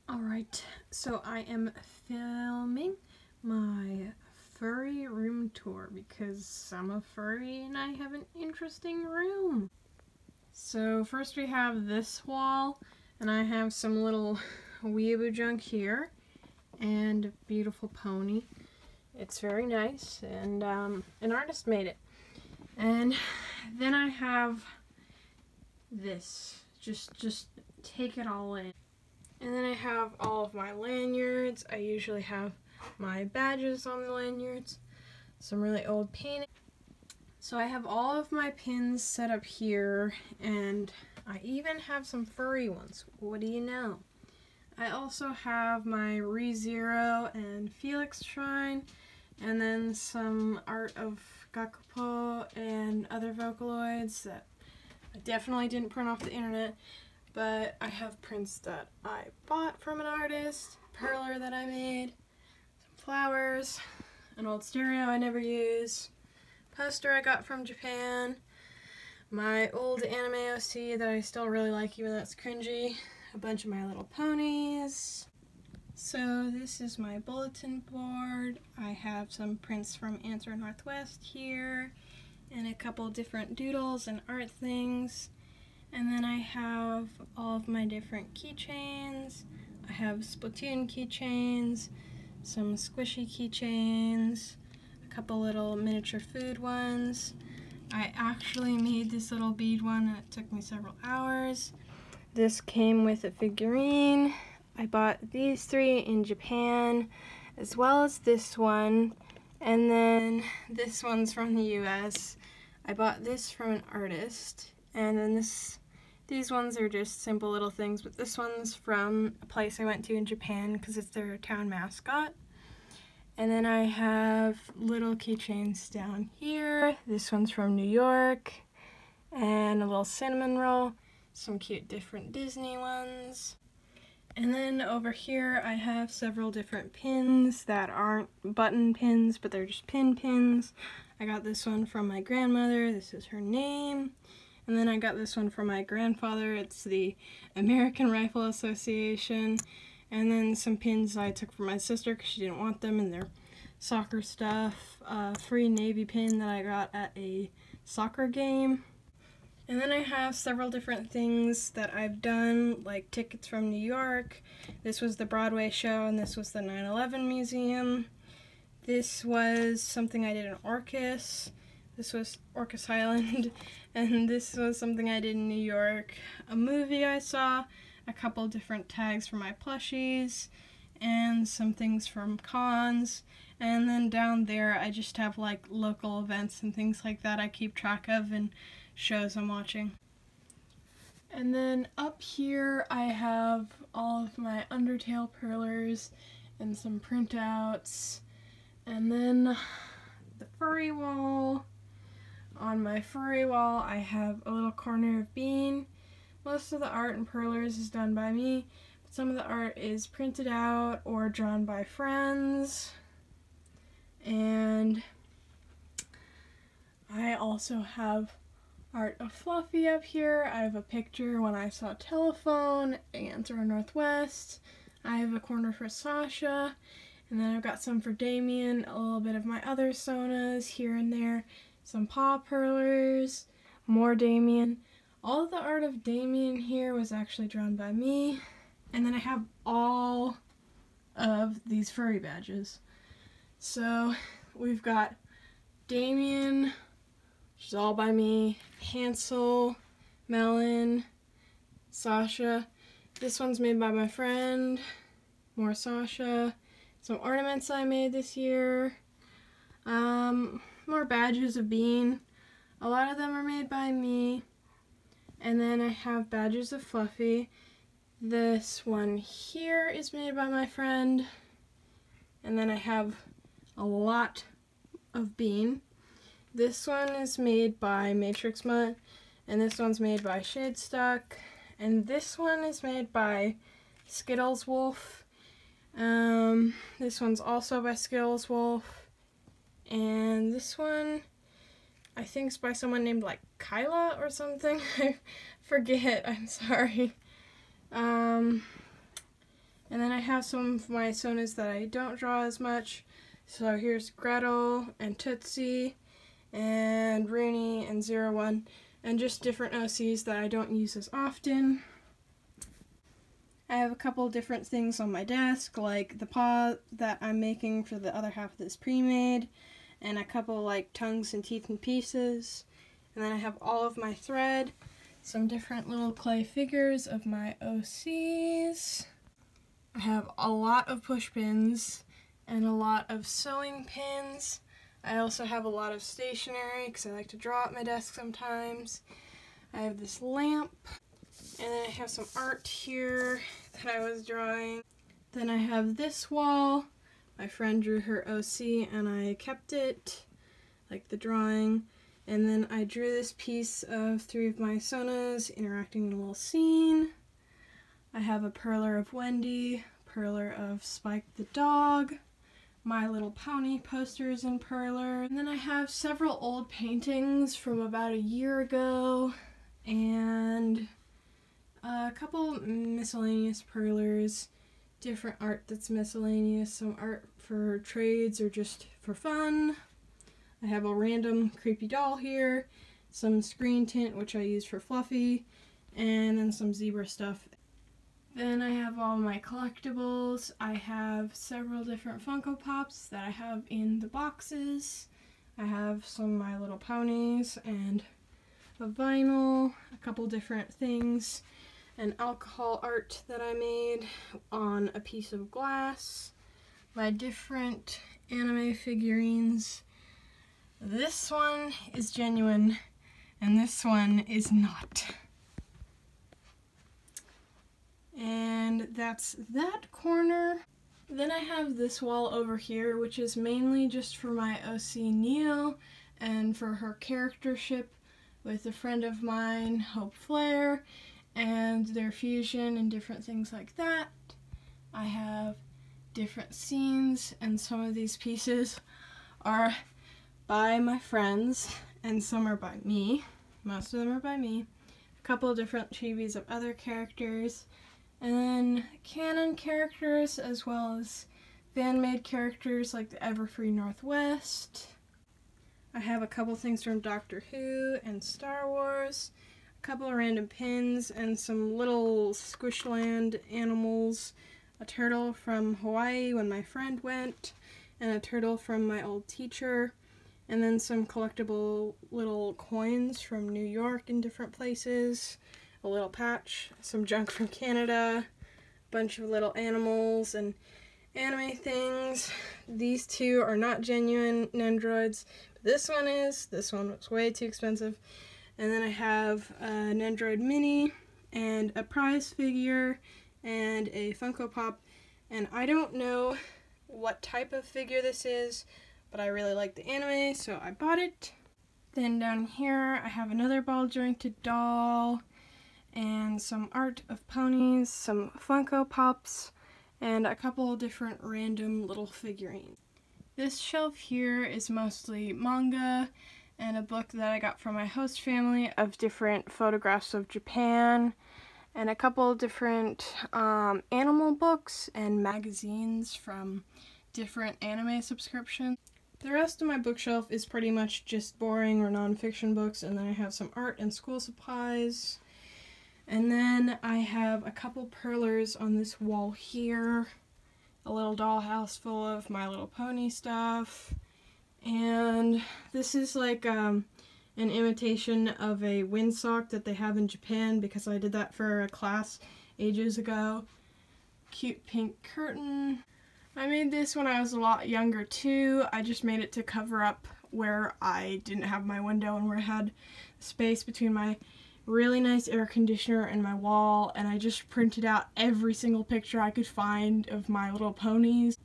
Alright, so I am filming my furry room tour because I'm a furry and I have an interesting room. So first we have this wall, and I have some little weeaboo junk here and a beautiful pony. It's very nice, and an artist made it. And then I have this. Just take it all in. And then I have all of my lanyards. I usually have my badges on the lanyards. Some really old paintings. So I have all of my pins set up here, and I even have some furry ones. What do you know? I also have my ReZero and Felix shrine, and then some art of Gakupo and other Vocaloids that I definitely didn't print off the internet. But I have prints that I bought from an artist, perler that I made, some flowers, an old stereo I never use, poster I got from Japan, my old anime OC that I still really like even though it's cringy, a bunch of My Little Ponies. So this is my bulletin board. I have some prints from Answer Northwest here, and a couple different doodles and art things. And then I have all of my different keychains. I have Splatoon keychains, some squishy keychains, a couple little miniature food ones. I actually made this little bead one and it took me several hours. This came with a figurine. I bought these three in Japan, as well as this one. And then this one's from the US. I bought this from an artist. And then these ones are just simple little things, but this one's from a place I went to in Japan because it's their town mascot. And then I have little keychains down here. This one's from New York, and a little cinnamon roll, some cute different Disney ones. And then over here I have several different pins that aren't button pins, but they're just pins. I got this one from my grandmother. This is her name. And then I got this one from my grandfather. It's the American Rifle Association. And then some pins I took from my sister because she didn't want them, and they're soccer stuff. A free Navy pin that I got at a soccer game. And then I have several different things that I've done, like tickets from New York. This was the Broadway show, and this was the 9/11 museum. This was something I did in Orcas. This was Orcas Island, and this was something I did in New York. A movie I saw, a couple different tags for my plushies, and some things from cons. And then down there I just have like local events and things like that I keep track of and shows I'm watching. And then up here I have all of my Undertale perlers and some printouts. And then the furry wall. On my furry wall, I have a little corner of Bean. Most of the art and perlers is done by me, but some of the art is printed out or drawn by friends. And I also have art of Fluffy up here. I have a picture when I saw Telephone, Answer Northwest. I have a corner for Sasha, and then I've got some for Damien, a little bit of my other Sonas here and there. Some paw perlers, more Damien. All of the art of Damien here was actually drawn by me. And then I have all of these furry badges. So we've got Damien, which is all by me, Hansel, Melon, Sasha. This one's made by my friend, more Sasha. Some ornaments I made this year. More badges of Bean. A lot of them are made by me. And then I have badges of Fluffy. This one here is made by my friend. And then I have a lot of Bean. This one is made by Matrix Mutt. And this one's made by Shade Stuck. And this one is made by Skittles Wolf. This one's also by Skittles Wolf. And this one, I think, is by someone named like Kyla or something. I forget, I'm sorry. And then I have some of my sonas that I don't draw as much. So here's Gretel and Tootsie and Rooney and 01, and just different OCs that I don't use as often. I have a couple different things on my desk, like the paw that I'm making for the other half of this pre-made, and a couple like tongues and teeth and pieces. And then I have all of my thread, some different little clay figures of my OCs. I have a lot of push pins and a lot of sewing pins. I also have a lot of stationery because I like to draw at my desk sometimes. I have this lamp, and then I have some art here that I was drawing. Then I have this wall. My friend drew her OC and I kept it, like the drawing. And then I drew this piece of 3 of my sonas interacting in a little scene. I have a perler of Wendy, perler of Spike the dog, My Little Pony posters in perler. And then I have several old paintings from about a year ago, and a couple miscellaneous perlers, different art that's miscellaneous, some art for trades or just for fun. I have a random creepy doll here, some screen tint which I use for Fluffy, and then some zebra stuff. Then I have all my collectibles. I have several different Funko Pops that I have in the boxes. I have some My Little Ponies and a vinyl, a couple different things, an alcohol art that I made on a piece of glass, my different anime figurines. This one is genuine, and this one is not. And that's that corner. Then I have this wall over here, which is mainly just for my OC Neo and for her charactership with a friend of mine, Hope Flair, and their fusion and different things like that. I have different scenes, and some of these pieces are by my friends, and some are by me. Most of them are by me. A couple of different chibis of other characters, and then canon characters as well as fan-made characters like the Everfree Northwest. I have a couple things from Doctor Who and Star Wars, a couple of random pins, and some little Squishland animals, a turtle from Hawaii when my friend went, and a turtle from my old teacher, and then some collectible little coins from New York in different places, a little patch, some junk from Canada, a bunch of little animals and anime things. These 2 are not genuine Nendroids, but this one is. This one was way too expensive. And then I have a Nendroid Mini and a prize figure and a Funko Pop, and I don't know what type of figure this is, but I really like the anime, so I bought it. Then down here I have another ball jointed doll and some art of ponies, some Funko Pops, and a couple of different random little figurines. This shelf here is mostly manga and a book that I got from my host family of different photographs of Japan, and a couple of different animal books and magazines from different anime subscriptions. The rest of my bookshelf is pretty much just boring or nonfiction books, and then I have some art and school supplies. And then I have a couple perlers on this wall here, a little dollhouse full of My Little Pony stuff, and this is like an imitation of a windsock that they have in Japan because I did that for a class ages ago. Cute pink curtain. I made this when I was a lot younger too. I just made it to cover up where I didn't have my window and where I had space between my really nice air conditioner and my wall, and I just printed out every single picture I could find of My Little Ponies.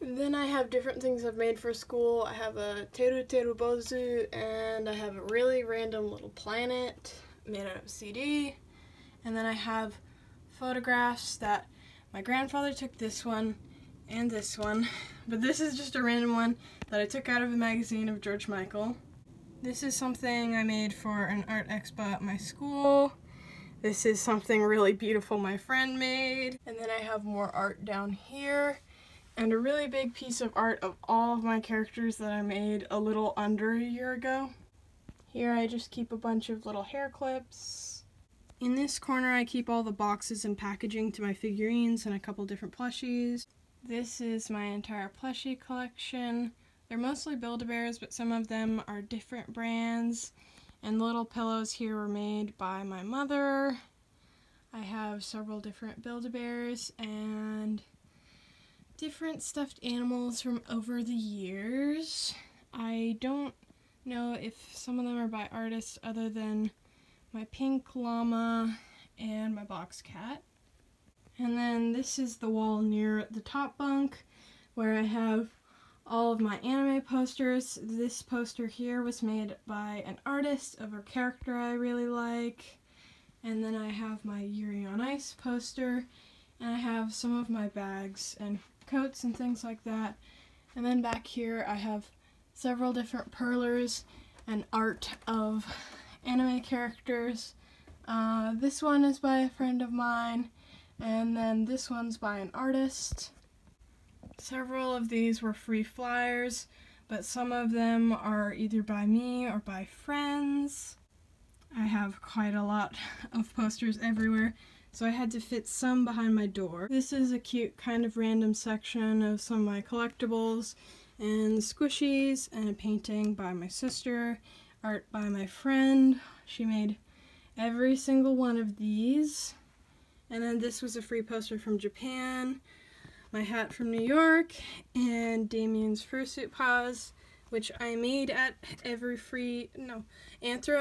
Then I have different things I've made for school. I have a Teru Teru Bozu, and I have a really random little planet made out of CD. And then I have photographs that my grandfather took, this one and this one, but this is just a random one that I took out of a magazine of George Michael. This is something I made for an art expo at my school. This is something really beautiful my friend made. And then I have more art down here. And a really big piece of art of all of my characters that I made a little under a year ago. Here I just keep a bunch of little hair clips. In this corner I keep all the boxes and packaging to my figurines and a couple different plushies. This is my entire plushie collection. They're mostly Build-A-Bears, but some of them are different brands. And the little pillows here were made by my mother. I have several different Build-A-Bears and different stuffed animals from over the years. I don't know if some of them are by artists other than my pink llama and my box cat. And then this is the wall near the top bunk where I have all of my anime posters. This poster here was made by an artist of a character I really like. And then I have my Yuri on Ice poster, and I have some of my bags and coats and things like that. And then back here I have several different perlers and art of anime characters. This one is by a friend of mine, and then this one's by an artist. Several of these were free flyers, but some of them are either by me or by friends. I have quite a lot of posters everywhere, so I had to fit some behind my door. This is a cute kind of random section of some of my collectibles and squishies, and a painting by my sister, art by my friend. She made every single one of these. And then this was a free poster from Japan, my hat from New York, and Damien's fursuit paws, which I made at Anthro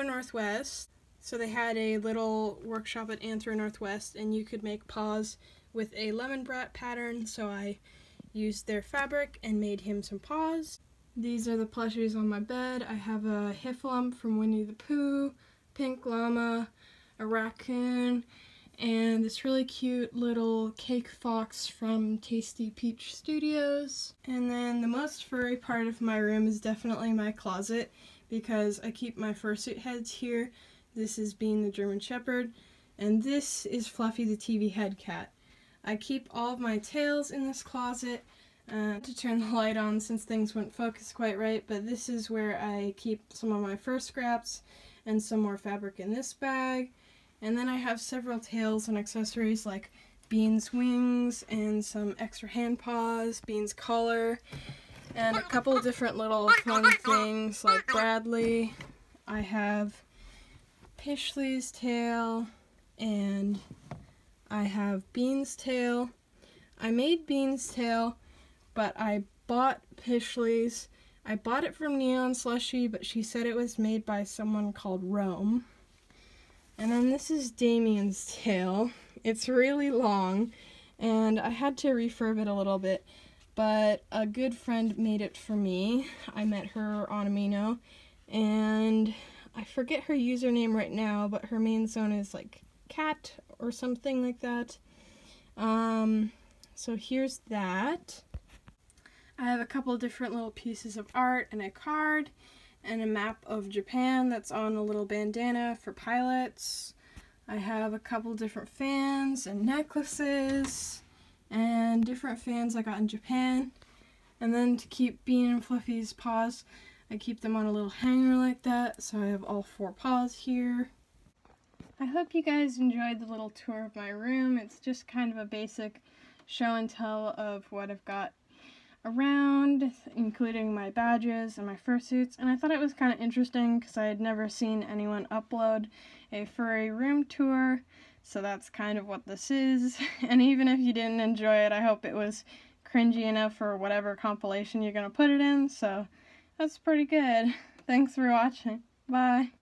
Northwest. So they had a little workshop at Anthro Northwest, and you could make paws with a lemon brat pattern, so I used their fabric and made him some paws. These are the plushies on my bed. I have a Hiflump from Winnie the Pooh, pink llama, a raccoon, and this really cute little cake fox from Tasty Peach Studios. And then the most furry part of my room is definitely my closet, because I keep my fursuit heads here. This is Bean the German Shepherd, and this is Fluffy the TV head cat. I keep all of my tails in this closet to turn the light on since things wouldn't focus quite right, but this is where I keep some of my fur scraps and some more fabric in this bag. And then I have several tails and accessories like Bean's wings and some extra hand paws, Bean's collar, and a couple of different little fun things like Bradley. I have Pishley's tail, and I have Bean's tail. I made Bean's tail, but I bought Pishley's. I bought it from Neon Slushy, but she said it was made by someone called Rome. And then this is Damien's tail. It's really long, and I had to refurb it a little bit, but a good friend made it for me. I met her on Amino, and I forget her username right now, but her main zone is like cat or something like that. So here's that. I have a couple different little pieces of art and a card and a map of Japan that's on a little bandana for pilots. I have a couple different fans and necklaces and different fans I got in Japan. And then to keep Bean and Fluffy's paws, I keep them on a little hanger like that, so I have all 4 paws here. I hope you guys enjoyed the little tour of my room. It's just kind of a basic show and tell of what I've got around, including my badges and my fursuits, and I thought it was kind of interesting because I had never seen anyone upload a furry room tour, so that's kind of what this is. And even if you didn't enjoy it, I hope it was cringy enough for whatever compilation you're going to put it in, so that's pretty good. Thanks for watching. Bye.